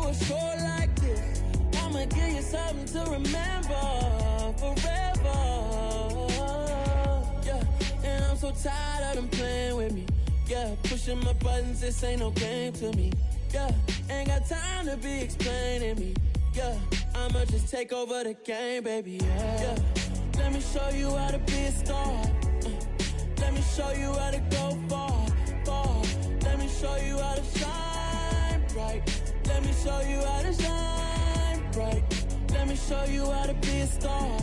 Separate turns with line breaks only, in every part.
a score like this, I'ma give you something to remember forever. Yeah, and I'm so tired of them playing with me. Yeah, pushing my buttons, this ain't no game to me. Yeah, ain't got time to be explaining me. Yeah, I'ma just take over the game, baby. Yeah, let me show you how to be a star. Let me show you how to go far, far. Let me show you how to shine bright. Let me show you how to shine bright. Let me show you how to be a star.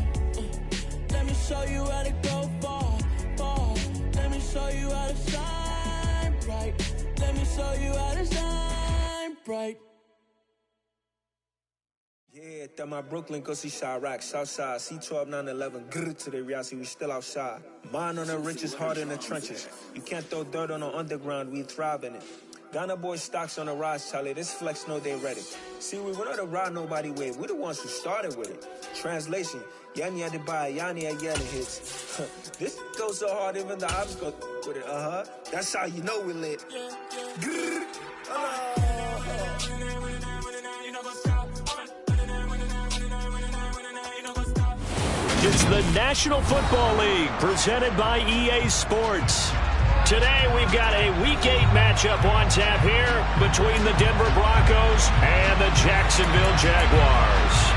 Let me show you how to go far, far. Let me show you how to shine bright. Let me show you how to shine bright.
Yeah, that my Brooklyn, go see Chirac, Southside, C12, 911, grrr to the reality, we still outside. Mine on the riches, heart in the trenches. You can't throw dirt on the underground, we thrive in it. Ghana boy stocks on the rise, Charlie, this flex know they ready. See, we were not to ride nobody with, we the ones who started with it. Translation, Yani had to buy, Yani had getting hits. This goes so hard, even the ops go with it, That's how you know we lit. Grrr,
It's the National Football League presented by EA Sports. Today we've got a Week 8 matchup on tap here between the Denver Broncos and the Jacksonville Jaguars.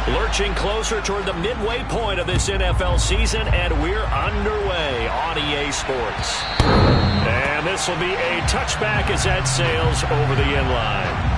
Lurching closer toward the midway point of this NFL season, and we're underway on EA Sports. And this will be a touchback as that sails over the end line.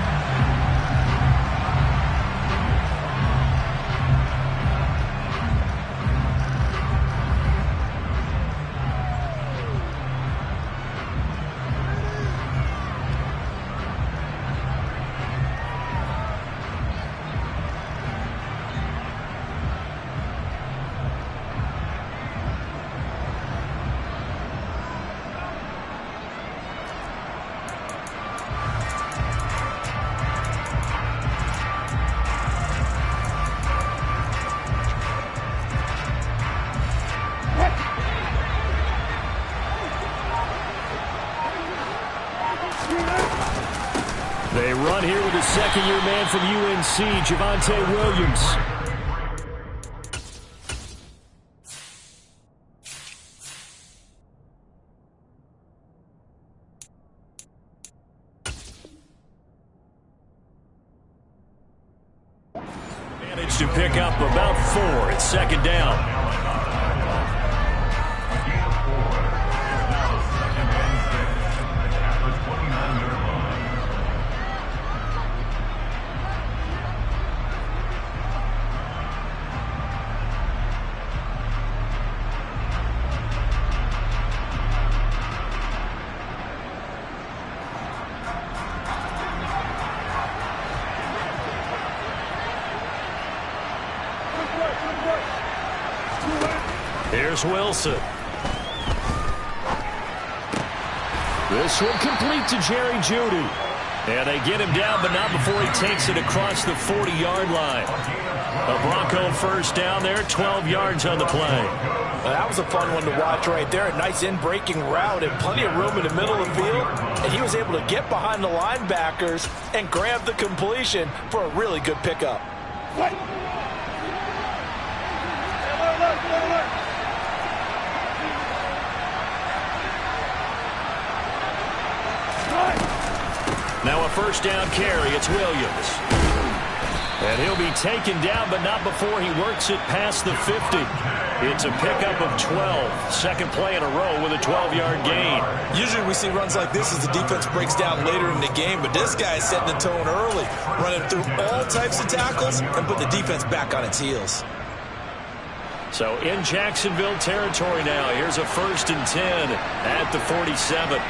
They run here with a second-year man from UNC, Javonte Williams. Managed to pick up about 4 at second down. Here's Wilson. This one complete to Jerry Jeudy. And they get him down, but not before he takes it across the 40-yard line. A Bronco first down there, 12 yards on the play.
Well, that was a fun one to watch right there. A nice in-breaking route and plenty of room in the middle of the field. And he was able to get behind the linebackers and grab the completion for a really good pickup. What?
Now a first down carry, it's Williams. And he'll be taken down, but not before he works it past the 50. It's a pickup of 12. Second play in a row with a 12-yard gain.
Usually we see runs like this as the defense breaks down later in the game, but this guy is setting the tone early, running through all types of tackles and put the defense back on its heels.
So in Jacksonville territory now, here's a 1st and 10 at the 47.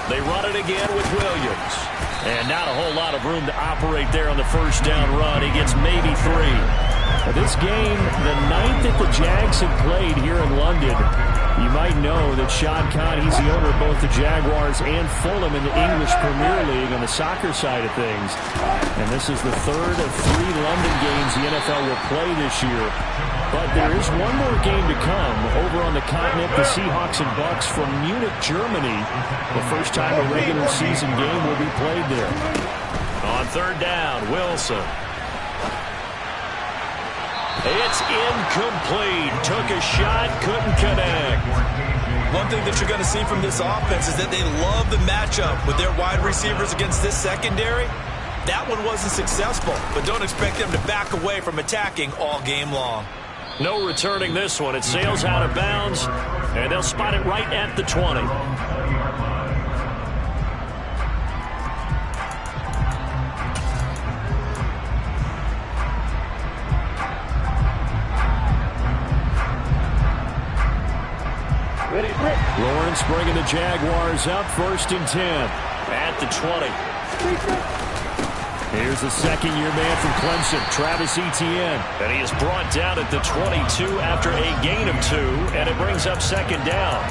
They run it again with Williams. And not a whole lot of room to operate there on the first down run. He gets maybe 3. This game, the 9th that the Jags have played here in London. You might know that Shad Khan, he's the owner of both the Jaguars and Fulham in the English Premier League on the soccer side of things. And this is the 3rd of 3 London games the NFL will play this year. But there is one more game to come over on the continent, the Seahawks and Bucks from Munich, Germany. The first time a regular season game will be played there. On 3rd down, Wilson. It's incomplete. Took a shot, couldn't connect.
One thing that you're going to see from this offense is that they love the matchup with their wide receivers against this secondary. That one wasn't successful, but don't expect them to back away from attacking all game long.
No returning this one. It sails out of bounds, and they'll spot it right at the 20. Lawrence bringing the Jaguars up, 1st and 10 at the 20. Here's the second-year man from Clemson, Travis Etienne. And he is brought down at the 22 after a gain of 2, and it brings up 2nd down.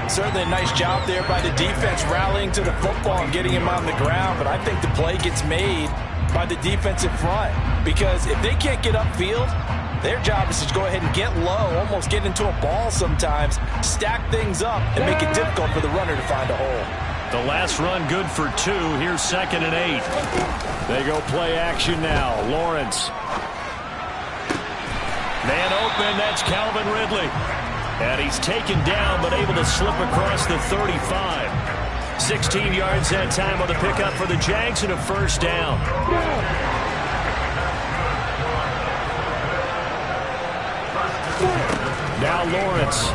Certainly a nice job there by the defense rallying to the football and getting him on the ground, but I think the play gets made by the defensive front because if they can't get upfield, their job is to go ahead and get low, almost get into a ball sometimes, stack things up, and make it difficult for the runner to find a hole.
The last run good for 2. Here's 2nd and 8. They go play action now. Lawrence. Man open, that's Calvin Ridley. And he's taken down but able to slip across the 35. 16 yards that time on the pickup for the Jags and a 1st down. Now Lawrence.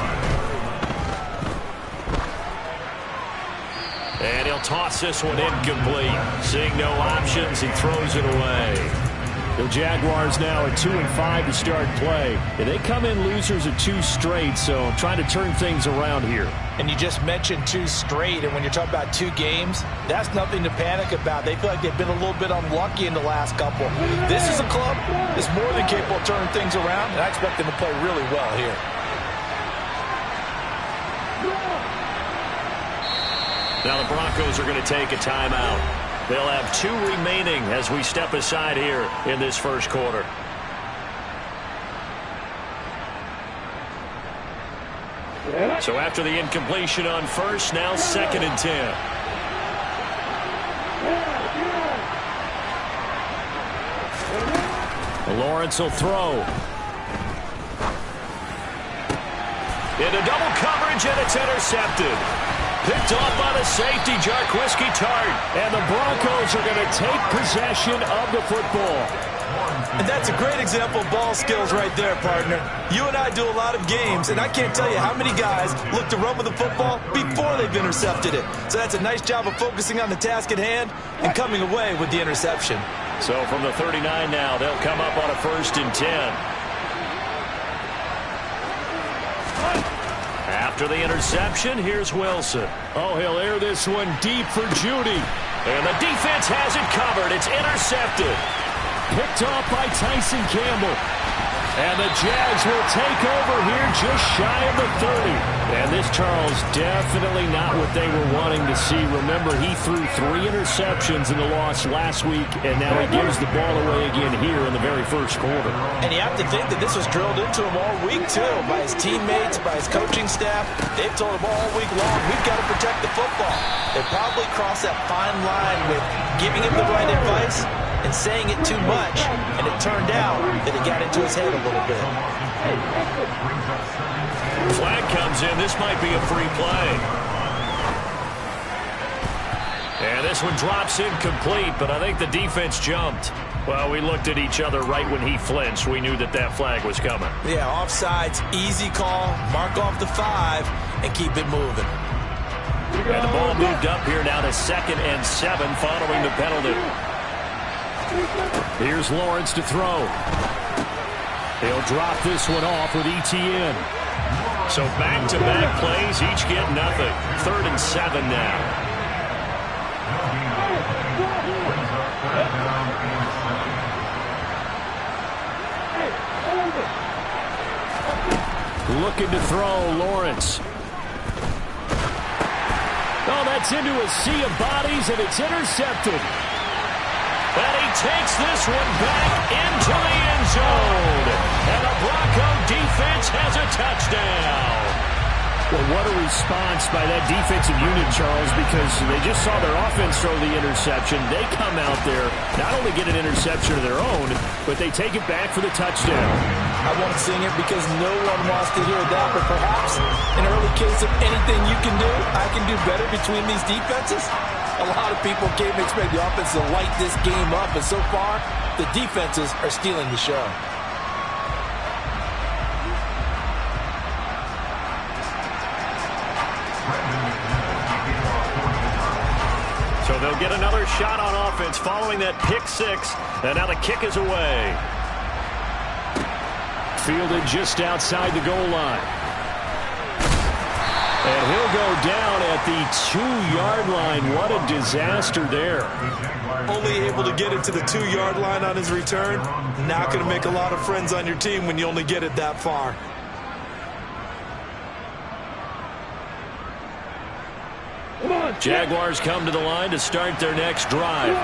And he'll toss this one incomplete. Seeing no options, he throws it away. The Jaguars now at 2-5 to start play. And they come in losers of 2 straight, so trying to turn things around here.
And you just mentioned 2 straight, and when you're talking about 2 games, that's nothing to panic about. They feel like they've been a little bit unlucky in the last couple. This is a club that's more than capable of turning things around, and I expect them to play really well here.
Now the Broncos are going to take a timeout. They'll have 2 remaining as we step aside here in this first quarter. So after the incompletion on 1st, now 2nd and 10. Lawrence will throw. Into double coverage, and it's intercepted. Picked off by the safety, Jarquiski Tart. And the Broncos are going to take possession of the football.
And that's a great example of ball skills right there, partner. You and I do a lot of games, and I can't tell you how many guys look to run with the football before they've intercepted it. So that's a nice job of focusing on the task at hand and coming away with the interception.
So from the 39 now, they'll come up on a 1st and 10. After the interception, here's Wilson. Oh, he'll air this one deep for Judy. And the defense has it covered. It's intercepted. Picked off by Tyson Campbell. And the Jags will take over here just shy of the 30. And this, Charles, definitely not what they were wanting to see. Remember, he threw 3 interceptions in the loss last week, and now he gives the ball away again here in the very first quarter.
And you have to think that this was drilled into him all week, too, by his teammates, by his coaching staff. They've told him all week long, we've got to protect the football. They probably crossed that fine line with giving him the right advice and saying it too much, and it turned out that it got into his head a little bit.
Flag comes in. This might be a free play. And this one drops incomplete, but I think the defense jumped. Well, we looked at each other right when he flinched. We knew that that flag was coming.
Yeah, offsides, easy call, mark off the 5, and keep it moving.
And the ball moved up here now to 2nd and 7 following the penalty. Here's Lawrence to throw. He'll drop this one off with Etienne. So back-to-back plays, each get nothing. 3rd and 7 now. looking to throw. Lawrence. Oh, that's into a sea of bodies, and it's intercepted. And he takes this one back into the end zone. And the Bronco defense has a touchdown. Well, what a response by that defensive unit, Charles, because they just saw their offense throw the interception. They come out there, not only get an interception of their own, but they take it back for the touchdown.
I won't sing it because no one wants to hear that, but perhaps an early case of anything you can do, I can do better between these defenses. A lot of people came to expect the offense to light this game up, and so far, the defenses are stealing the show.
So they'll get another shot on offense following that pick six, and now the kick is away. Fielded just outside the goal line. And he'll go down at the 2-yard line. What a disaster there.
Only able to get it to the 2-yard line on his return. Not going to make a lot of friends on your team when you only get it that far.
Jaguars come to the line to start their next drive.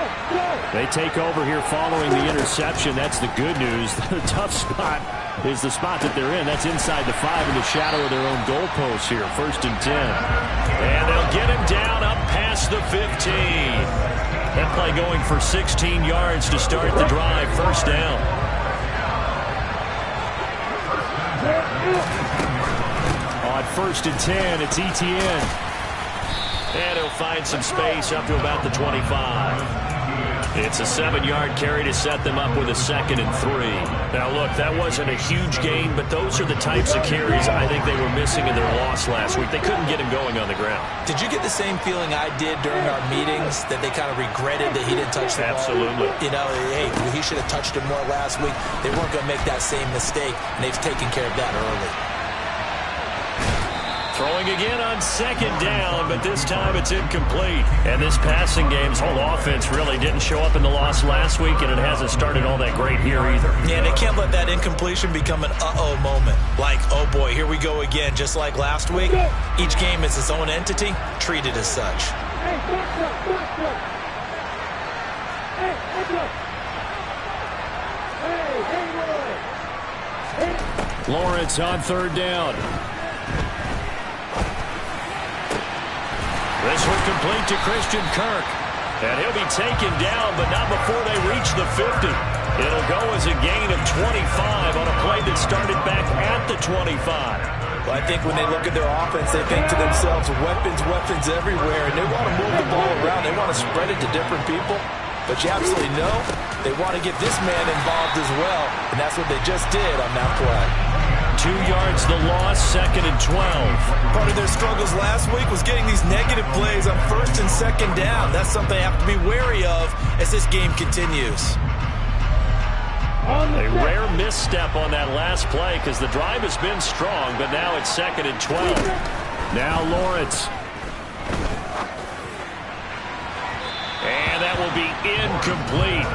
They take over here following the interception. That's the good news. The tough spot is the spot that they're in. That's inside the 5 in the shadow of their own goalpost here. 1st and 10. And they'll get him down up past the 15. That play going for 16 yards to start the drive. 1st down. On 1st and 10, it's Etienne. And he'll find some space up to about the 25. It's a 7-yard carry to set them up with a 2nd and 3. Now, look, that wasn't a huge gain, but those are the types of carries I think they were missing in their loss last week. They couldn't get him going on the ground.
Did you get the same feeling I did during our meetings, that they kind of regretted that he didn't touch the ball?
Absolutely.
You know, hey, he should have touched him more last week. They weren't going to make that same mistake, and they've taken care of that early.
Throwing again on 2nd down, but this time it's incomplete. And this passing game's whole offense really didn't show up in the loss last week, and it hasn't started all that great here either.
Yeah, and they can't let that incompletion become an uh-oh moment. Like, oh boy, here we go again, just like last week. Each game is its own entity, treated as such.
Lawrence on 3rd down. This one complete to Christian Kirk. And he'll be taken down, but not before they reach the 50. It'll go as a gain of 25 on a play that started back at the 25.
Well, I think when they look at their offense, they think to themselves, weapons everywhere, and they want to move the ball around. They want to spread it to different people. But you absolutely know they want to get this man involved as well, and that's what they just did on that play.
2 yards the loss, 2nd and 12.
Part of their struggles last week was getting these negative plays on 1st and 2nd down. That's something they have to be wary of as this game continues.
A rare misstep on that last play because the drive has been strong, but now it's 2nd and 12. Now Lawrence. And that will be incomplete.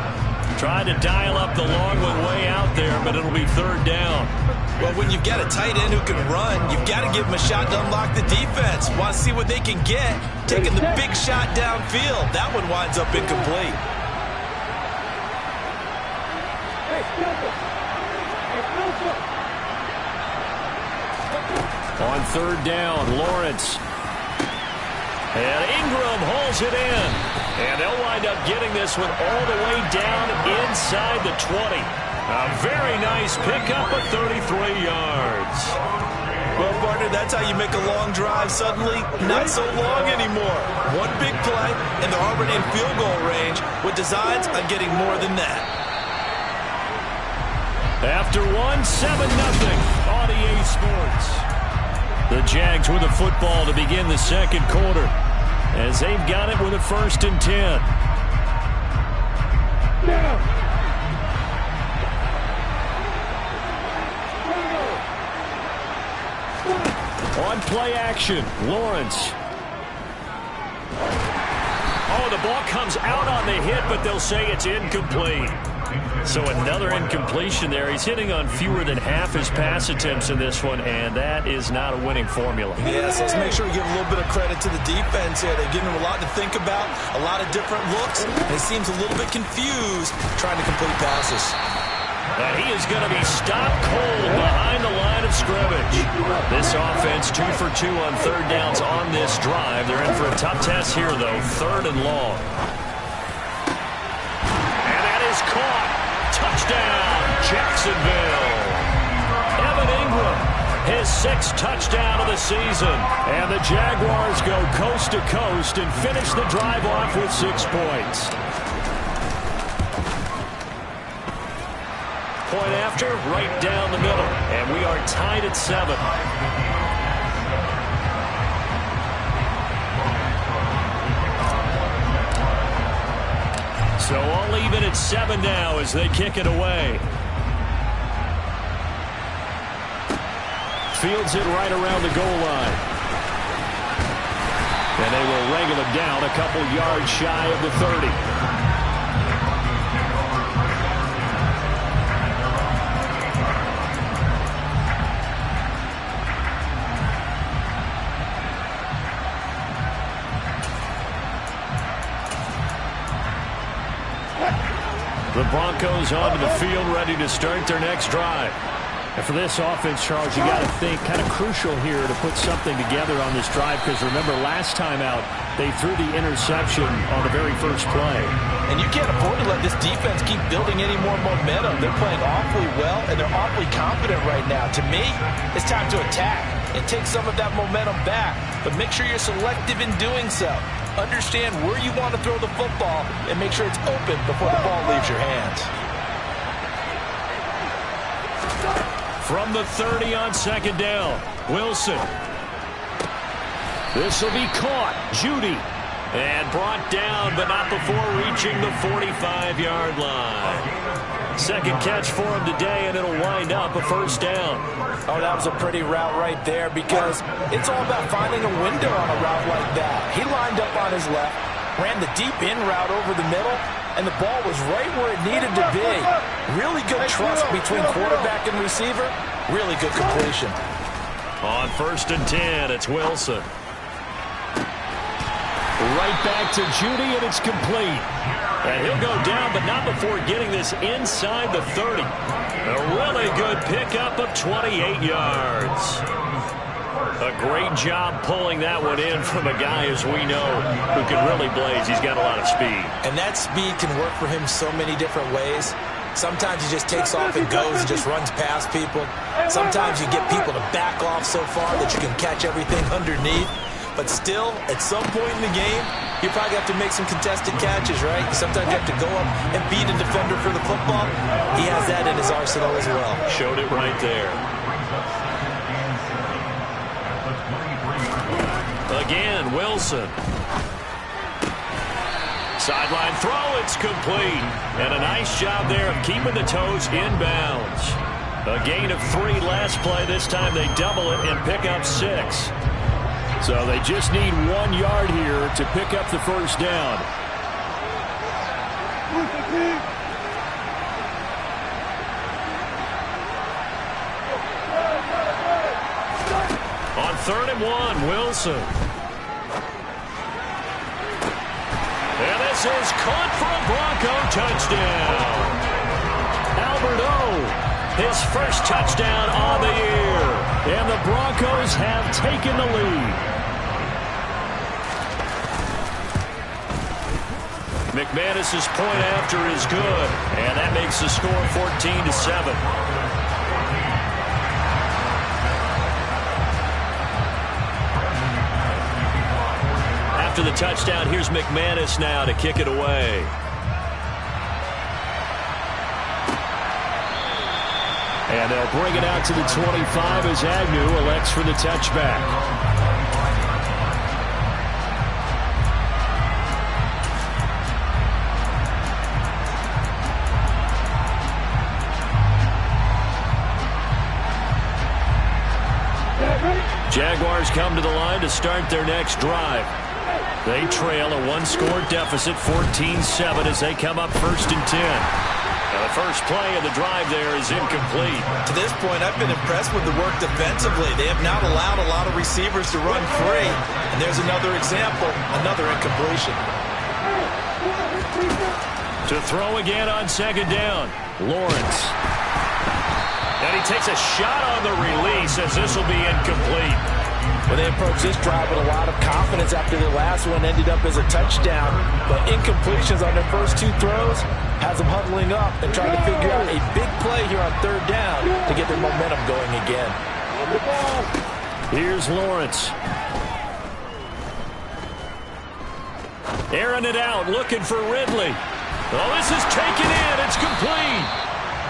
Trying to dial up the long one way out there, but it'll be 3rd down.
Well, when you've got a tight end who can run, you've got to give him a shot to unlock the defense. Want to see what they can get, taking the big shot downfield. That one winds up incomplete.
On 3rd down, Lawrence. And Ingram holds it in. And they'll wind up getting this one all the way down inside the 20. A very nice pickup of 33 yards.
Well, partner, that's how you make a long drive suddenly not so long anymore. One big play, and they're already in field goal range with designs on getting more than that.
After 1, 7-0 on EA Sports. The Jags with the football to begin the 2nd quarter as they've got it with a 1st and 10. On play action, Lawrence. Oh, the ball comes out on the hit, but they'll say it's incomplete. So another incompletion there. He's hitting on fewer than half his pass attempts in this one, and that is not a winning formula.
Yes, let's make sure we give a little bit of credit to the defense here. They're giving him a lot to think about, a lot of different looks, and he seems a little bit confused trying to complete passes.
And he is going to be stopped cold behind the line of scrimmage. This offense 2 for 2 on third downs on this drive. They're in for a tough test here, though, 3rd and long. And that is caught. Touchdown, Jacksonville. Evan Ingram, his 6th touchdown of the season. And the Jaguars go coast to coast and finish the drive off with 6 points. Point after, right down the middle. And we are tied at 7. So all even at 7 now as they kick it away. Fields it right around the goal line. And they will wrangle him down a couple yards shy of the 30. The Broncos onto the field, ready to start their next drive. And for this offense, Charles, you got to think kind of crucial here to put something together on this drive, because remember last time out they threw the interception on the very first play.
And you can't afford to let this defense keep building any more momentum. They're playing awfully well, and they're awfully confident right now. To me, it's time to attack and take some of that momentum back, but make sure you're selective in doing so. Understand where you want to throw the football and make sure it's open before the ball leaves your hands.
From the 30 on 2nd down, Wilson. This will be caught. Judy. And brought down, but not before reaching the 45-yard line. Second catch for him today, and it'll wind up a 1st down.
Oh, that was a pretty route right there, because it's all about finding a window on a route like that. He lined up on his left, ran the deep in route over the middle, and the ball was right where it needed to be. Really good trust between quarterback and receiver. Really good completion.
On 1st and 10, it's Wilson. Right back to Judy, and it's complete. And he'll go down, but not before getting this inside the 30. A really good pickup of 28 yards. A great job pulling that one in from a guy, as we know, who can really blaze. He's got a lot of speed.
And that speed can work for him so many different ways. Sometimes he just takes off and goes and just runs past people. Sometimes you get people to back off so far that you can catch everything underneath. But still, at some point in the game, you probably have to make some contested catches, right? Sometimes you have to go up and beat a defender for the football. He has that in his arsenal as well.
Showed it right there. Again, Wilson. Sideline throw, it's complete. And a nice job there of keeping the toes inbounds. A gain of 3 last play. This time they double it and pick up 6. So they just need 1 yard here to pick up the 1st down. On 3rd and 1, Wilson. And this is caught for a Bronco touchdown. Albert O, his 1st touchdown on the year. And the Broncos have taken the lead. McManus's point after is good, and that makes the score 14-7. After the touchdown, here's McManus now to kick it away. And they'll bring it out to the 25 as Agnew elects for the touchback. Jaguars come to the line to start their next drive. They trail a 1-score deficit, 14-7, as they come up 1st and 10. Now the first play of the drive there is incomplete.
To this point, I've been impressed with the work defensively. They have not allowed a lot of receivers to run free. And there's another example, another incompletion.
To throw again on second down, Lawrence. And he takes a shot on the release as this will be incomplete.
Well, they approached this drive with a lot of confidence after the last one ended up as a touchdown. But incompletions on their first two throws has them huddling up and trying to figure out a big play here on third down to get their momentum going again.
Here's Lawrence. Airing it out, looking for Ridley. Oh, this is taken in. It's complete.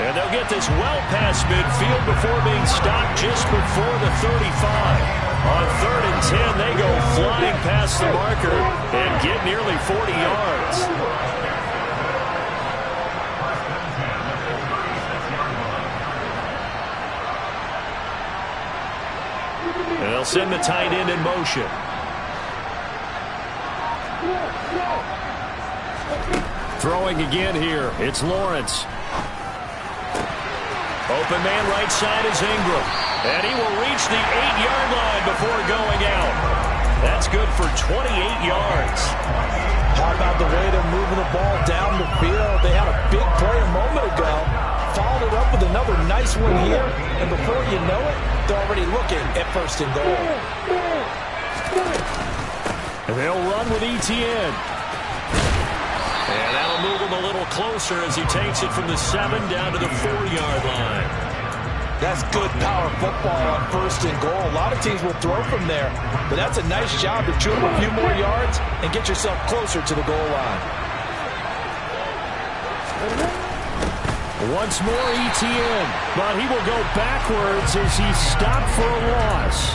And they'll get this well past midfield before being stopped just before the 35. On 3rd and 10, they go flying past the marker and get nearly 40 yards. And they'll send the tight end in motion. Throwing again here. It's Lawrence. Open man right side is Ingram. And he will reach the 8-yard line before going out. That's good for 28 yards.
How about the way they're moving the ball down the field? They had a big play a moment ago. Followed it up with another nice one here. And before you know it, they're already looking at 1st and goal.
And they'll run with Etienne. And that'll move him a little closer as he takes it from the 7 down to the 4-yard line.
That's good power football on 1st and goal. A lot of teams will throw from there, but that's a nice job to chew up a few more yards and get yourself closer to the goal line.
Once more Etienne, but he will go backwards as he's stopped for a loss.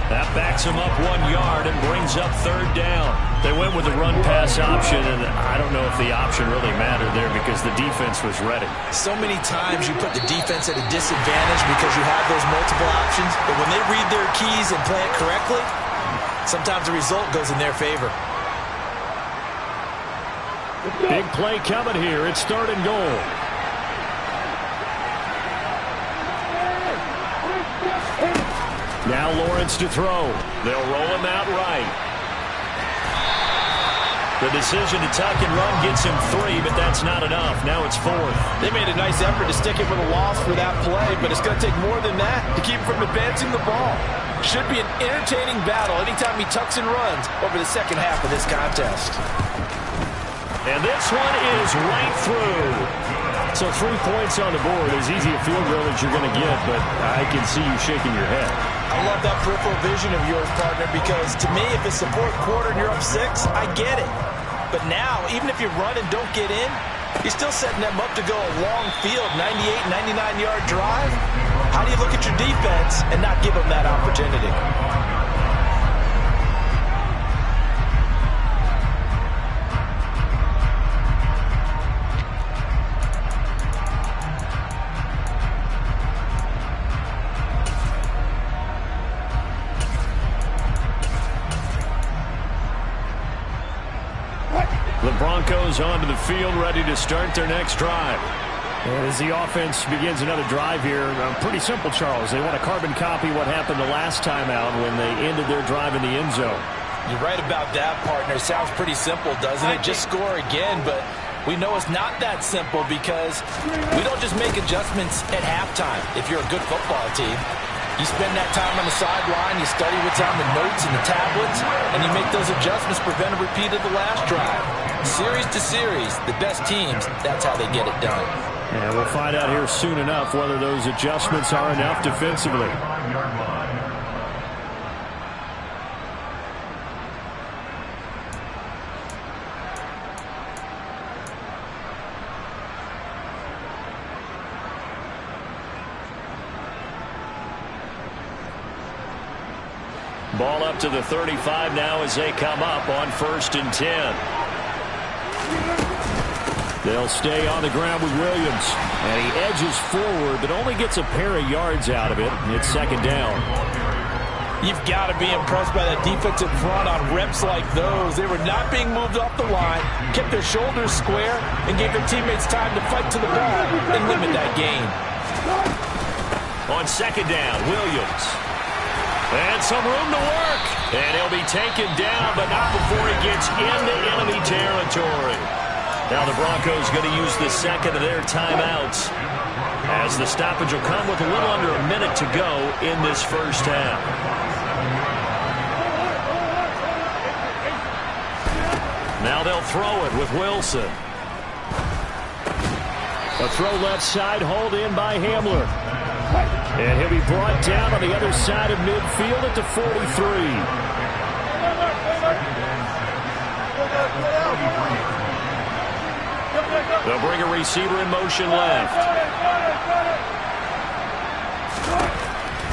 That backs him up 1 yard and brings up 3rd down. They went with the run-pass option, and I don't know if the option really mattered there because the defense was ready.
So many times you put the defense at a disadvantage because you have those multiple options, but when they read their keys and play it correctly, sometimes the result goes in their favor.
Big play coming here. It's 3rd and goal. Now Lawrence to throw. They'll roll him out right. The decision to tuck and run gets him 3, but that's not enough. Now it's 4th.
They made a nice effort to stick him with a loss for that play, but it's going to take more than that to keep him from advancing the ball. Should be an entertaining battle anytime he tucks and runs over the second half of this contest.
And this one is right through. So 3 points on the board, as easy a field goal as you're going to get, but I can see you shaking your head.
I love that peripheral vision of yours, partner, because to me, if it's the 4th quarter and you're up 6, I get it. But now, even if you run and don't get in, you're still setting them up to go a long field, 98, 99-yard drive. How do you look at your defense and not give them that opportunity?
The Broncos onto the field, ready to start their next drive. And as the offense begins another drive here, pretty simple, Charles. They want to carbon copy what happened the last time out when they ended their drive in the end zone.
You're right about that, partner. Sounds pretty simple, doesn't it? Just score again, but we know it's not that simple because we don't just make adjustments at halftime if you're a good football team. You spend that time on the sideline, you study what's on the notes and the tablets, and you make those adjustments, prevent a repeat of the last drive. Series to series, the best teams, that's how they get it done.
And we'll find out here soon enough whether those adjustments are enough defensively. Ball up to the 35 now as they come up on 1st and 10. They'll stay on the ground with Williams. And he edges forward, but only gets a pair of yards out of it. It's 2nd down.
You've got to be impressed by that defensive front on reps like those. They were not being moved off the line, kept their shoulders square, and gave their teammates time to fight to the ball and limit that gain.
On second down, Williams. And some room to work. And he'll be taken down, but not before he gets into enemy territory. Now the Broncos going to use the second of their timeouts, as the stoppage will come with a little under a minute to go in this first half. Now they'll throw it with Wilson. A throw left side, hauled in by Hamler. And he'll be brought down on the other side of midfield at the 43. They'll bring a receiver in motion left.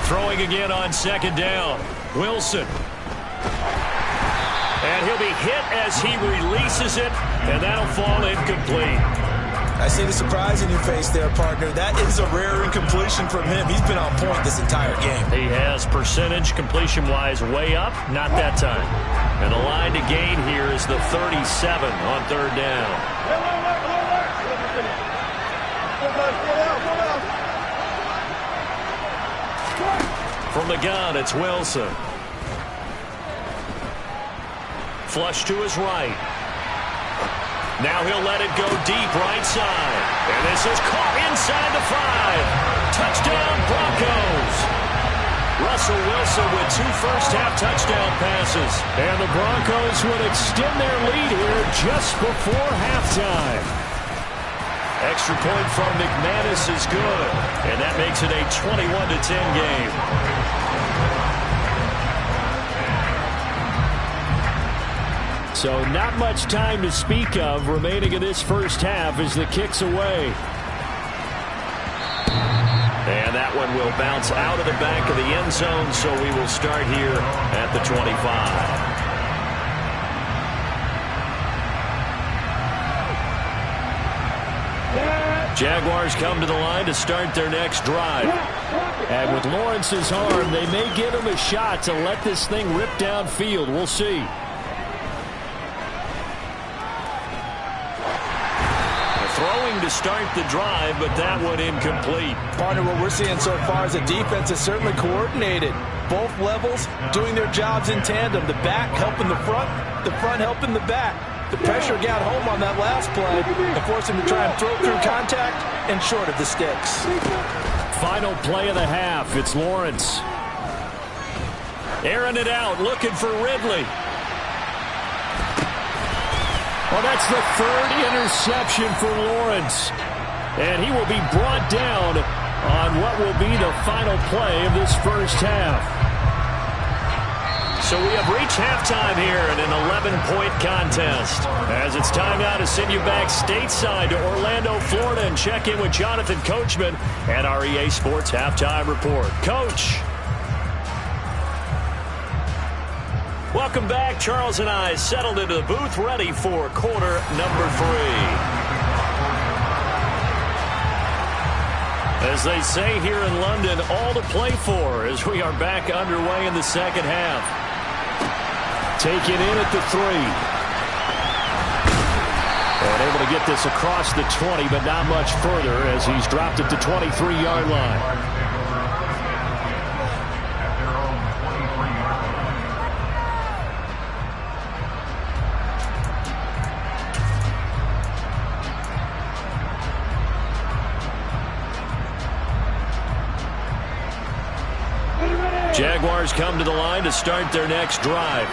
Throwing again on second down. Wilson. And he'll be hit as he releases it, and that'll fall incomplete.
I see the surprise in your face there, partner. That is a rare incompletion from him. He's been on point this entire game.
He has percentage completion-wise way up, not that time. And the line to gain here is the 37 on third down. From the gun, it's Wilson. Flush to his right. Now he'll let it go deep right side. And this is caught inside the 5. Touchdown, Broncos. Russell Wilson with 2 first-half touchdown passes. And the Broncos would extend their lead here just before halftime. Extra point from McManus is good. And that makes it a 21-10 game. So not much time to speak of remaining in this first half as the kick's away. And that one will bounce out of the back of the end zone, so we will start here at the 25. Jaguars come to the line to start their next drive. And with Lawrence's arm, they may give him a shot to let this thing rip downfield. We'll see. Throwing to start the drive, but that one incomplete.
Partner, what we're seeing so far is the defense is certainly coordinated. Both levels doing their jobs in tandem. The back helping the front helping the back. The pressure got home on that last play and forced him to try and throw through contact and short of the sticks.
Final play of the half. It's Lawrence. Airing it out, looking for Ridley. Well, that's the 3rd interception for Lawrence. And he will be brought down on what will be the final play of this first half. So we have reached halftime here in an 11-point contest. As it's time now to send you back stateside to Orlando, Florida, and check in with Jonathan Coachman and our EA Sports Halftime Report. Coach. Welcome back. Charles and I settled into the booth, ready for quarter number 3. As they say here in London, all to play for as we are back underway in the second half. Taken in at the 3. And able to get this across the 20, but not much further as he's dropped at the 23-yard line. Jaguars come to the line to start their next drive.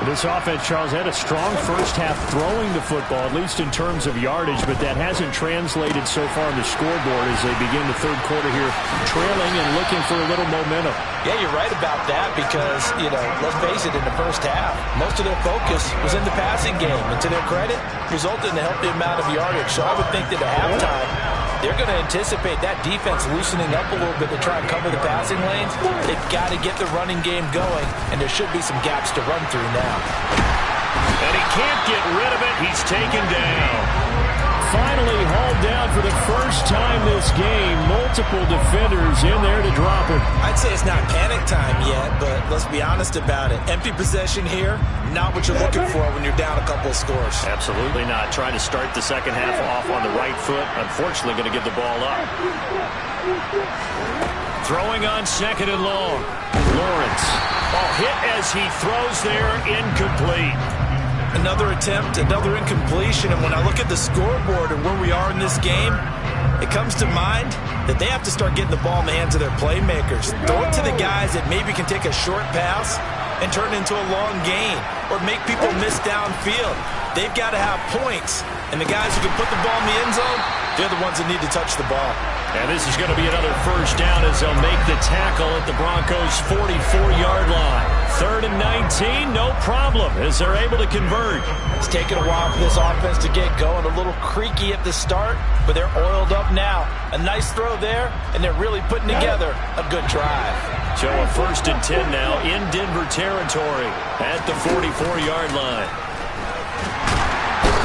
This offense, Charles, had a strong first half throwing the football, at least in terms of yardage, but that hasn't translated so far on the scoreboard as they begin the third quarter here, trailing and looking for a little momentum.
Yeah, you're right about that because, let's face it, in the first half, most of their focus was in the passing game. And to their credit, resulted in a healthy amount of yardage. So I would think that at halftime, they're going to anticipate that defense loosening up a little bit to try and cover the passing lanes. They've got to get the running game going, and there should be some gaps to run through now.
And he can't get rid of it. He's taken down.
Finally hauled down for the first time this game. Multiple defenders in there to drop him.
I'd say it's not panic time yet, but let's be honest about it. Empty possession here, not what you're looking for when you're down a couple of scores.
Absolutely not. Trying to start the second half off on the right foot. Unfortunately, going to give the ball up. Throwing on second and long. Lawrence. Oh, hit as he throws there, incomplete.
Another attempt, another incompletion, and when I look at the scoreboard and where we are in this game, it comes to mind that they have to start getting the ball in the hands of their playmakers. Throw it to the guys that maybe can take a short pass and turn it into a long gain or make people miss downfield. They've got to have points, and the guys who can put the ball in the end zone, they're the ones that need to touch the ball.
And this is going to be another first down as they'll make the tackle at the Broncos' 44-yard line. 3rd and 19, no problem, as they're able to convert.
It's taken a while for this offense to get going. A little creaky at the start, but they're oiled up now. A nice throw there, and they're really putting together a good drive.
So a 1st and 10 now in Denver territory at the 44-yard line.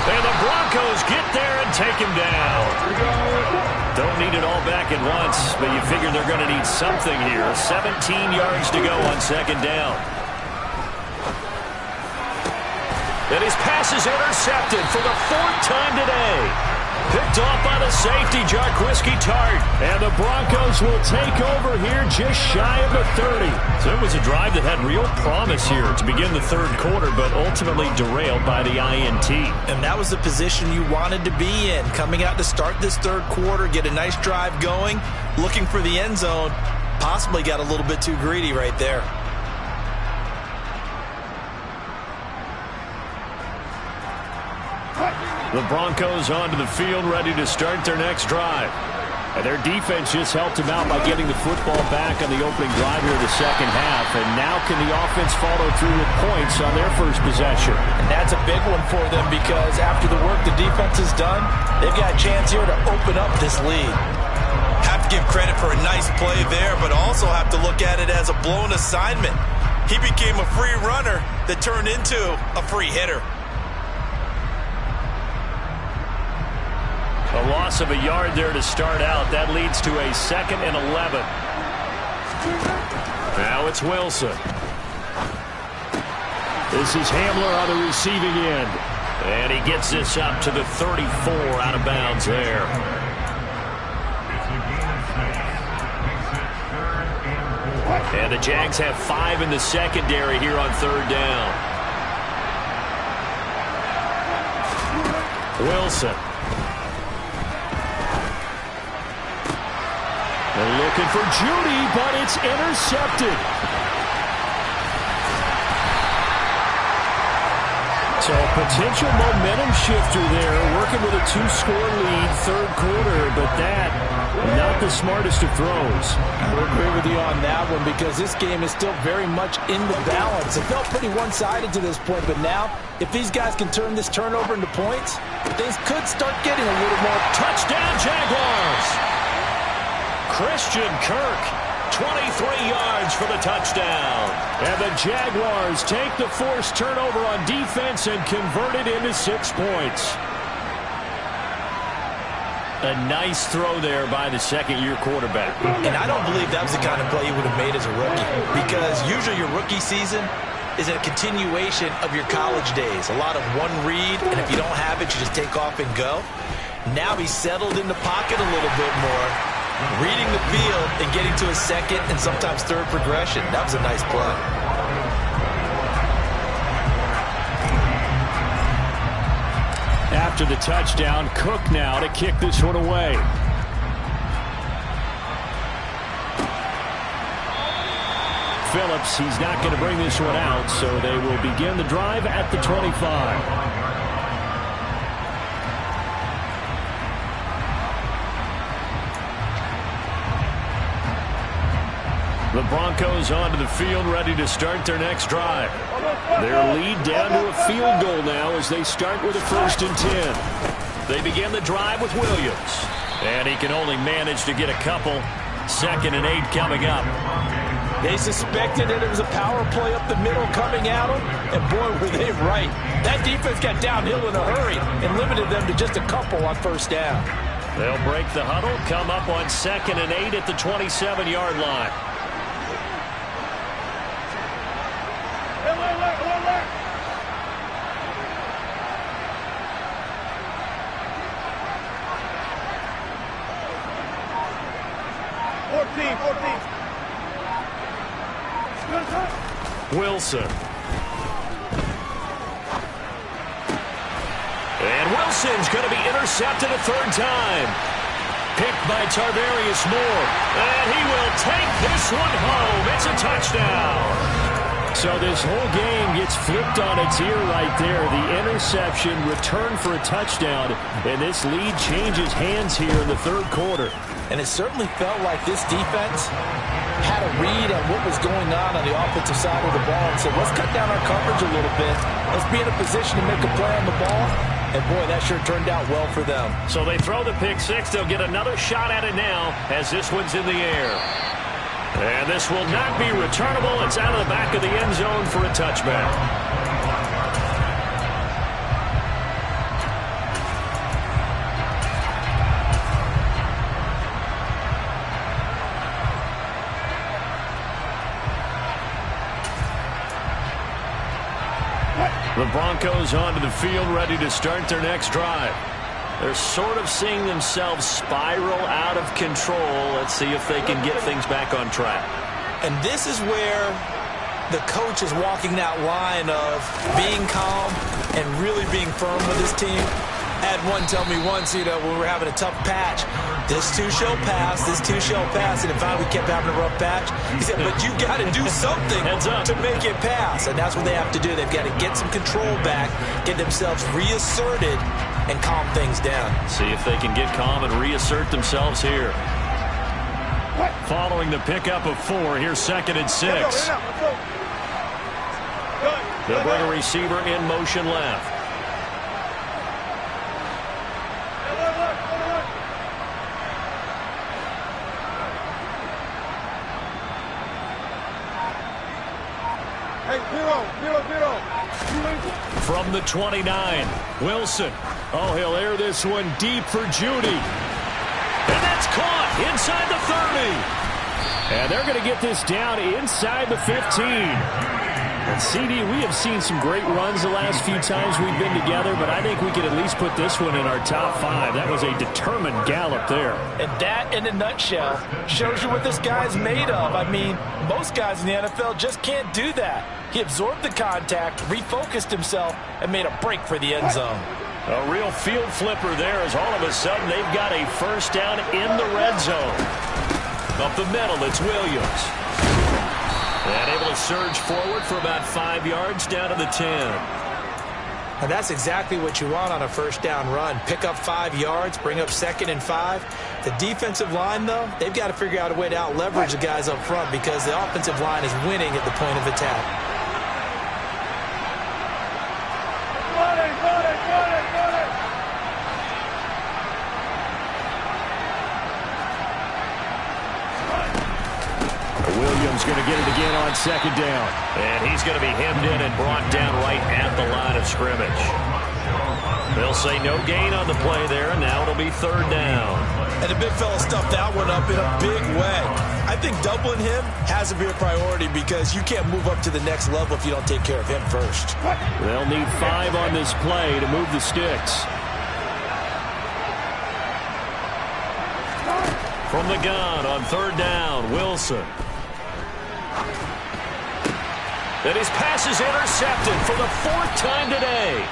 And the Broncos get there and take him down. Don't need it all back at once, but you figure they're going to need something here. 17 yards to go on 2nd down. And his pass is intercepted for the 4th time today. Picked off by the safety, Jarquiski Tart. And the Broncos will take over here just shy of the 30. So it was a drive that had real promise here to begin the 3rd quarter, but ultimately derailed by the INT.
And that was the position you wanted to be in. Coming out to start this 3rd quarter, get a nice drive going, looking for the end zone. Possibly got a little bit too greedy right there.
The Broncos onto the field, ready to start their next drive. And their defense just helped them out by getting the football back on the opening drive here in the 2nd half. And now can the offense follow through with points on their first possession?
And that's a big one for them because after the work the defense has done, they've got a chance here to open up this lead. Have to give credit for a nice play there, but also have to look at it as a blown assignment. He became a free runner that turned into a free hitter.
A loss of a yard there to start out. That leads to a 2nd and 11. Now it's Wilson. This is Hamler on the receiving end. And he gets this up to the 34 out of bounds there. And the Jags have 5 in the secondary here on 3rd down. Wilson. They're looking for Judy, but it's intercepted. So a potential momentum shifter there, working with a 2-score lead, 3rd quarter, but that, not the smartest of throws.
I would agree with you on that one because this game is still very much in the balance. It felt pretty one-sided to this point, but now, if these guys can turn this turnover into points, things could start getting a little more.
Touchdown, Jaguars! Christian Kirk, 23 yards for the touchdown. And the Jaguars take the forced turnover on defense and convert it into 6 points. A nice throw there by the 2nd-year quarterback.
And I don't believe that was the kind of play he would have made as a rookie because usually your rookie season is a continuation of your college days. A lot of one read, and if you don't have it, you just take off and go. Now he's settled in the pocket a little bit more, reading the field and getting to his 2nd and sometimes 3rd progression. That was a nice play.
After the touchdown, Cook now to kick this one away. Phillips, he's not going to bring this one out, so they will begin the drive at the 25. The Broncos onto the field, ready to start their next drive. Their lead down to a field goal now as they start with a 1st and 10. They begin the drive with Williams. And he can only manage to get a couple. 2nd and 8 coming up.
They suspected that it was a power play up the middle coming at them, and boy, were they right. That defense got downhill in a hurry and limited them to just a couple on 1st down.
They'll break the huddle, come up on 2nd and 8 at the 27-yard line. Wilson. And Wilson's going to be intercepted a 3rd time. Picked by Tarvarius Moore. And he will take this one home. It's a touchdown.
So this whole game gets flipped on its ear right there. The interception, return for a touchdown, and this lead changes hands here in the 3rd quarter.
And it certainly felt like this defense had a read on what was going on the offensive side of the ball and said, let's cut down our coverage a little bit. Let's be in a position to make a play on the ball. And, boy, that sure turned out well for them.
So they throw the pick 6. They'll get another shot at it now as this one's in the air. And this will not be returnable. It's out of the back of the end zone for a touchback. The Broncos onto the field, ready to start their next drive. They're sort of seeing themselves spiral out of control. Let's see if they can get things back on track.
And this is where the coach is walking that line of being calm and really being firm with his team. I had one tell me once, when we were having a tough patch, this too shall pass, this too shall pass. And if we kept having a rough patch, he said, but you got to do something to make it pass. And that's what they have to do. They've got to get some control back, get themselves reasserted, and calm things down.
See if they can get calm and reassert themselves here. Following the pickup of 4, here's 2nd and 6. They'll bring a receiver in motion left. From the 29, Wilson. Oh, he'll air this one deep for Judy. And that's caught inside the 30. And they're going to get this down inside the 15. And CD, we have seen some great runs the last few times we've been together, but I think we could at least put this one in our top 5. That was a determined gallop there.
And that, in a nutshell, shows you what this guy's made of. I mean, most guys in the NFL just can't do that. He absorbed the contact, refocused himself, and made a break for the end zone.
A real field flipper there as all of a sudden they've got a first down in the red zone. Up the middle, it's Williams. And able to surge forward for about 5 yards down to the 10.
And that's exactly what you want on a first down run. Pick up 5 yards, bring up 2nd and 5. The defensive line, though, they've got to figure out a way to out-leverage the guys up front because the offensive line is winning at the point of attack.
Williams going to get it again on 2nd down.
And he's going to be hemmed in and brought down right at the line of scrimmage. They'll say no gain on the play there, and now it'll be 3rd down.
And the big fella stuffed that one up in a big way. I think doubling him has to be a priority because you can't move up to the next level if you don't take care of him first.
They'll need 5 on this play to move the sticks.
From the gun on 3rd down, Wilson. And his pass is intercepted for the 4th time today.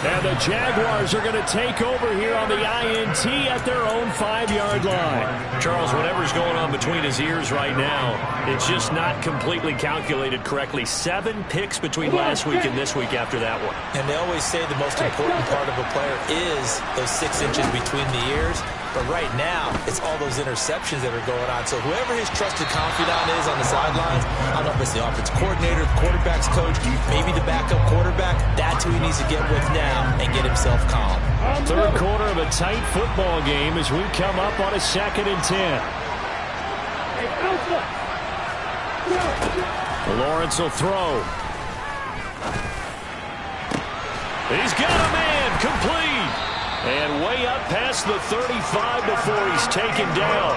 And the Jaguars are going to take over here on the INT at their own 5-yard line.
Charles, whatever's going on between his ears right now, it's just not completely calculated correctly. 7 picks between last week and this week after that one.
And they always say the most important part of a player is those 6 inches between the ears. But right now, it's all those interceptions that are going on. So whoever his trusted confidant is on the sidelines, I don't know if it's the offensive coordinator, the quarterback's coach, maybe the backup quarterback, that's who he needs to get with now and get himself calm.
3rd quarter of a tight football game as we come up on a 2nd and 10. Lawrence will throw. He's got a man, complete.
And way up past the 35 before he's taken down.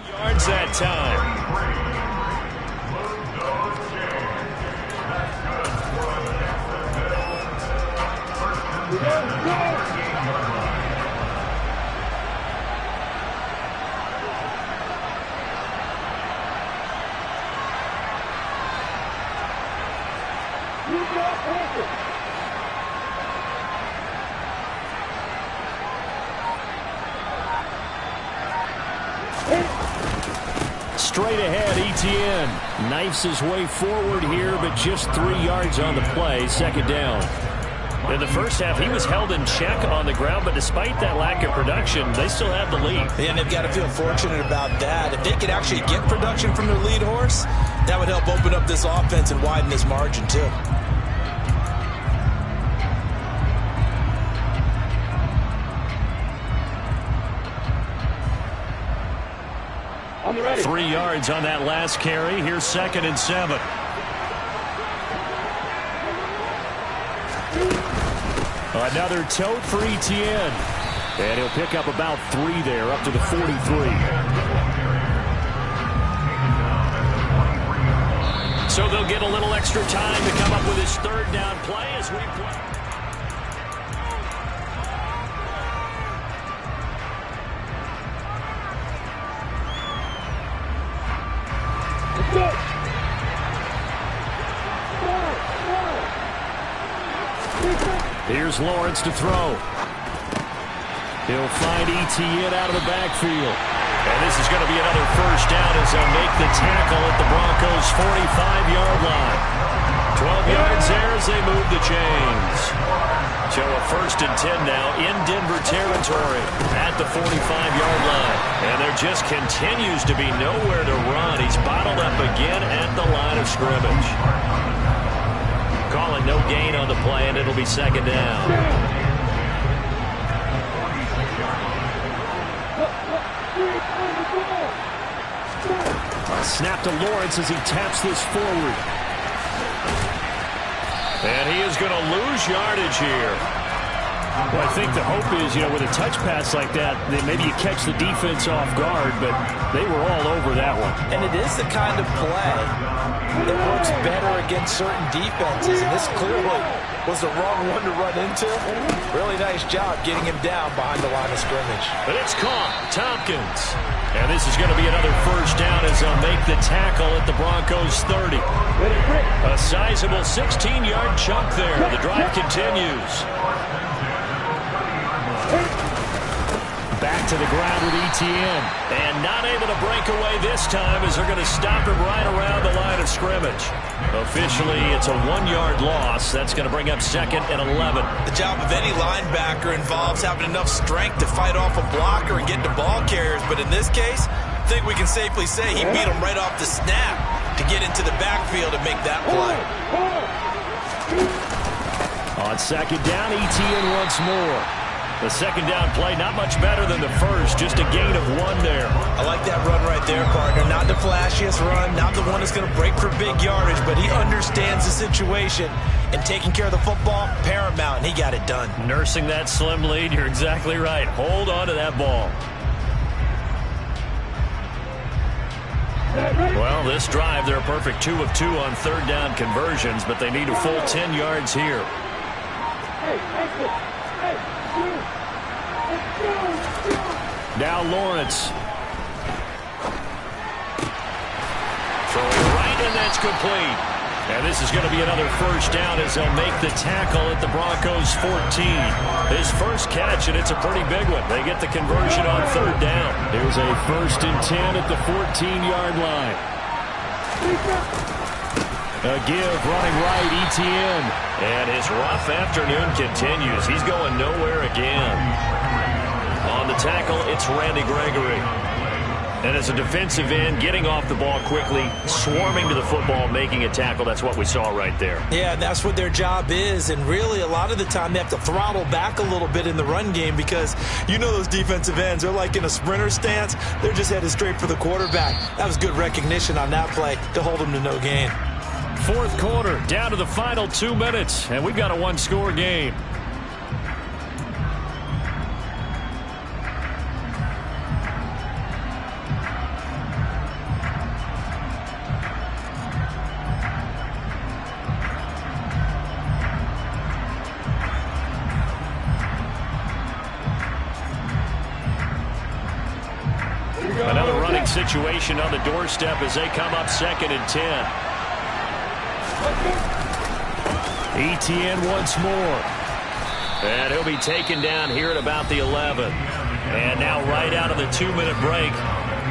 Yards that time. Straight ahead, Etienne knifes his way forward here, but just 3 yards on the play, second down. In the first half, he was held in check on the ground, but despite that lack of production, they still have the lead.
And they've got to feel fortunate about that. If they could actually get production from their lead horse, that would help open up this offense and widen this margin, too.
On the ready. 3 yards on that last carry. Here's 2nd and 7. Another tote for Etienne. And he'll pick up about 3 there, up to the 43. So they'll get a little extra time to come up with his 3rd down play as we play. Here's Lawrence to throw. He'll find Etienne out of the backfield. And this is going to be another first down as they'll make the tackle at the Broncos' 45-yard line. 12 yards there as they move the chains. So a 1st and 10 now in Denver territory at the 45-yard line. And there just continues to be nowhere to run. He's bottled up again at the line of scrimmage. Calling no gain on the play, and it'll be 2nd down. Snap to Lawrence as he taps this forward. And he is going to lose yardage here. Well, I think the hope is, with a touch pass like that, that maybe you catch the defense off guard, but they were all over that one.
And it is the kind of play that works better against certain defenses, and this clearly was the wrong one to run into. Really nice job getting him down behind the line of scrimmage.
But it's caught. Tompkins. And this is going to be another first down as they'll make the tackle at the Broncos' 30. A sizable 16-yard chunk there. The drive continues. Back to the ground with Etienne. And not able to break away this time as they're going to stop him right around the line of scrimmage. Officially, it's a 1-yard loss. That's going to bring up 2nd and 11.
The job of any linebacker involves having enough strength to fight off a blocker and get to ball carriers. But in this case, I think we can safely say he beat him right off the snap to get into the backfield and make that play.
On 2nd down, Etienne once more. The 2nd down play, not much better than the first, just a gain of 1 there.
I like that run right there, partner. Not the flashiest run, not the one that's going to break for big yardage, but he understands the situation, and taking care of the football, paramount, and he got it done.
Nursing that slim lead, you're exactly right. Hold on to that ball. Well, this drive, they're a perfect 2 of 2 on 3rd down conversions, but they need a full 10 yards here. Now Lawrence. Throwing right, and that's complete. And this is going to be another first down as they'll make the tackle at the Broncos' 14. His first catch, and it's a pretty big one. They get the conversion on 3rd down. Here's a 1st and 10 at the 14-yard line. A give running right, Etienne. And his rough afternoon continues. He's going nowhere again. On the tackle, it's Randy Gregory. And as a defensive end, getting off the ball quickly, swarming to the football, making a tackle, that's what we saw right there.
Yeah, that's what their job is. And really, a lot of the time, they have to throttle back a little bit in the run game because you know those defensive ends, they're like in a sprinter stance. They're just headed straight for the quarterback. That was good recognition on that play to hold them to no gain.
Fourth quarter, down to the final 2 minutes, and we've got a one-score game. Another running situation on the doorstep as they come up 2nd and 10. ETN once more. And he'll be taken down here at about the 11. And now right out of the 2-minute break,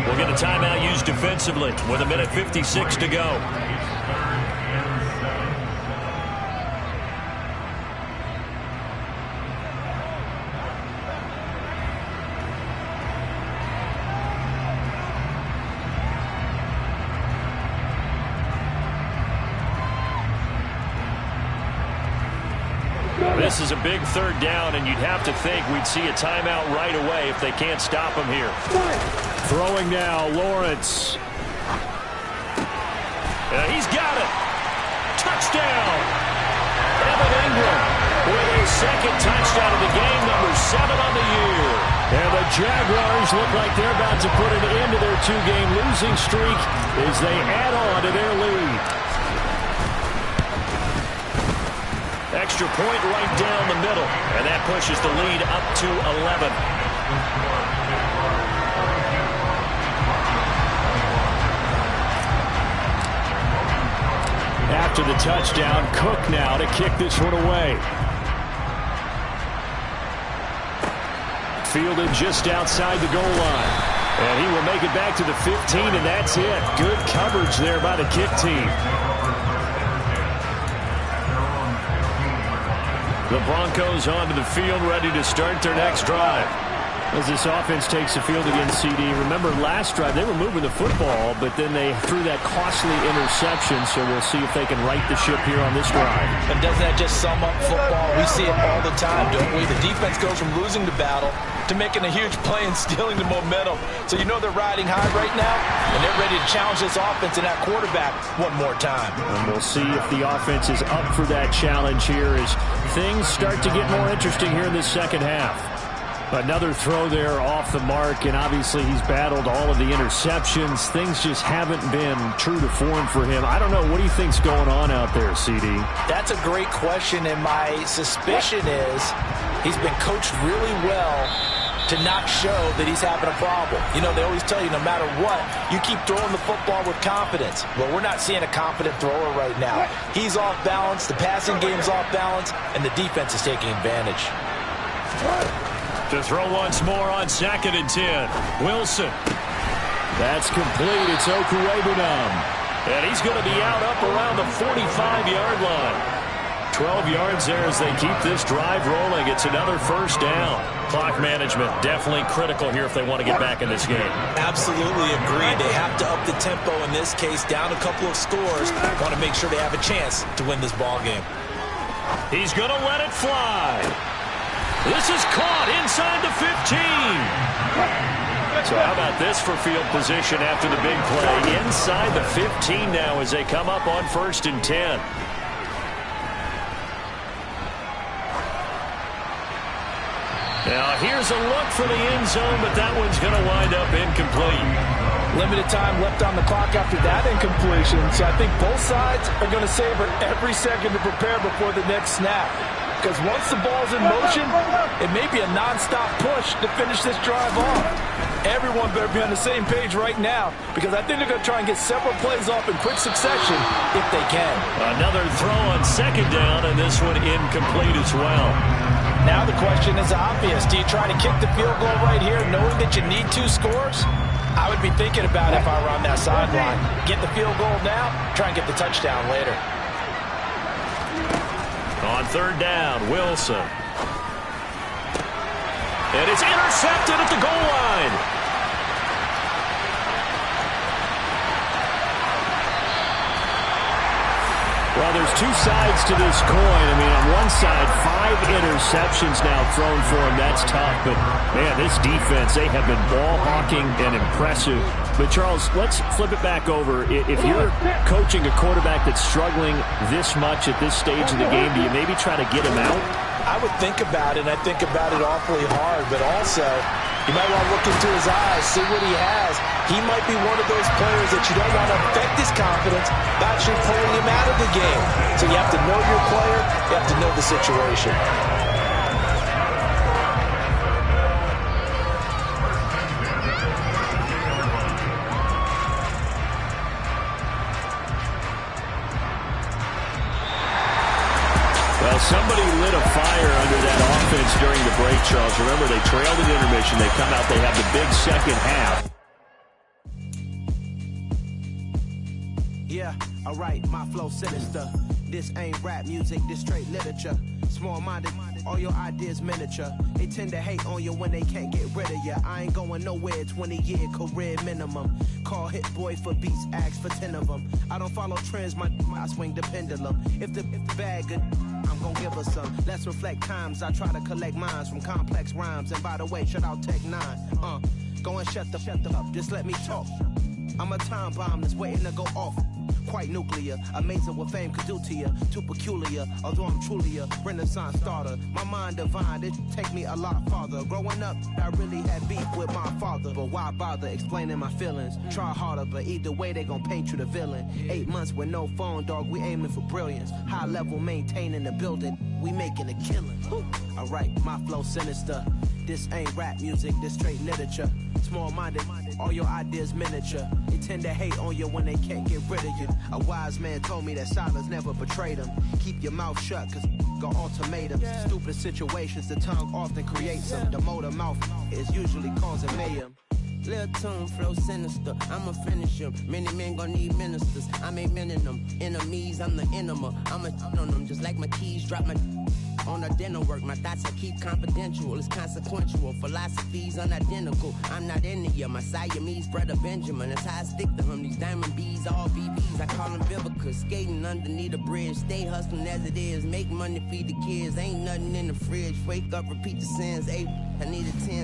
we'll get a timeout used defensively with 1:56 to go. This is a big 3rd down, and you'd have to think we'd see a timeout right away if they can't stop him here.
Throwing now, Lawrence.
He's got it. Touchdown. Evan Ingram with his 2nd touchdown of the game, number 7 on the year.
And the Jaguars look like they're about to put an end to their 2-game losing streak as they add on to their lead.
Extra point right down the middle, and that pushes the lead up to 11.
After the touchdown, Cook now to kick this one away. Fielded just outside the goal line. And he will make it back to the 15, and that's it. Good coverage there by the kick team.
The Broncos onto the field, ready to start their next drive.
As this offense takes the field against CD, remember last drive they were moving the football, but then they threw that costly interception, so we'll see if they can right the ship here on this drive.
And doesn't that just sum up football? We see it all the time, don't we? The defense goes from losing the battle to making a huge play and stealing the momentum. So you know they're riding high right now, and they're ready to challenge this offense and that quarterback one more time.
And we'll see if the offense is up for that challenge here as things start to get more interesting here in this second half. Another throw there off the mark, and obviously he's battled all of the interceptions. Things just haven't been true to form for him. I don't know. What do you think's going on out there, CD?
That's a great question, and my suspicion is he's been coached really well to not show that he's having a problem. You know, they always tell you no matter what, you keep throwing the football with confidence. Well, we're not seeing a confident thrower right now. He's off balance, the passing game's off balance, and the defense is taking advantage.
To throw once more on 2nd and 10. Wilson.
That's complete. It's Okuwebunam.
And he's going to be out up around the 45-yard line. 12 yards there as they keep this drive rolling. It's another first down. Clock management definitely critical here if they want to get back in this game.
Absolutely agreed. They have to up the tempo in this case, down a couple of scores. Want to make sure they have a chance to win this ball game.
He's going to let it fly. This is caught inside the 15. So how about this for field position after the big play? Inside the 15 now as they come up on 1st and 10. Now here's a look for the end zone, but that one's going to wind up incomplete.
Limited time left on the clock after that incompletion, so I think both sides are going to savor every second to prepare before the next snap. Because once the ball's in motion, it may be a non-stop push to finish this drive off. Everyone better be on the same page right now, because I think they're going to try and get several plays off in quick succession if they can.
Another throw on 2nd down, and this one incomplete as well.
Now the question is obvious. Do you try to kick the field goal right here knowing that you need 2 scores? I would be thinking about it if I were on that sideline. Get the field goal now, try and get the touchdown later.
On 3rd down, Wilson. And it's intercepted at the goal line.
there's two sides to this coin. I mean, on one side, 5 interceptions now thrown for him. That's tough. But, man, this defense, they have been ball hawking and impressive. But, Charles, let's flip it back over. If you're coaching a quarterback that's struggling this much at this stage of the game, do you maybe try to get him out?
I would think about it, and I think about it awfully hard. But also, you might want to look into his eyes, see what he has. He might be one of those players that you don't want to affect his confidence by actually pulling him out of the game. So you have to know your player. You have to know the situation.
Well, somebody lit a fire under that offense during the break, Charles. Remember, they trailed at intermission. They come out, they have the big second half.
Yeah, alright, my flow sinister. This ain't rap music, this straight literature. Small-minded, all your ideas miniature. They tend to hate on you when they can't get rid of you. I ain't going nowhere, 20-year career minimum. Call Hit Boy for beats, ask for 10 of them. I don't follow trends, I swing the pendulum. If the bag good, I'm gonna give her some. Let's reflect times, I try to collect minds from complex rhymes. And by the way, shout out Tech 9. Go and shut the up, just let me talk. I'm a time bomb that's waiting to go off. Quite nuclear, amazing what fame could do to you. Too peculiar, although I'm truly a renaissance starter. My mind divine, it take me a lot farther. Growing up, I really had beef with my father. But why bother explaining my feelings? Try harder, but either way they gon' paint you the villain. 8 months with no phone, dog, we aiming for brilliance. High level maintaining the building, we making a killing. Alright, my flow sinister. This ain't rap music, this straight literature. Small-minded, all your ideas miniature. They tend to hate on you when they can't get rid of you. A wise man told me that silence never betrayed him. Keep your mouth shut, cause got ultimatums. Stupid situations, the tongue often creates them. The motor mouth is usually causing mayhem.
Lil' tune, flow sinister, I'ma finish him. Many men gon' need ministers, I'm a men in them. Enemies, I'm the enema. I'ma on them, just like my keys, drop my on a dental work. My thoughts I keep confidential, it's consequential. Philosophies unidentical, I'm not in it yet. My Siamese brother Benjamin, that's how I stick to him. These diamond bees, all BBs, I call them Vivica. Skating underneath a bridge, stay hustling as it is. Make money, feed the kids, ain't nothing in the fridge. Wake up, repeat the sins, I need a 10.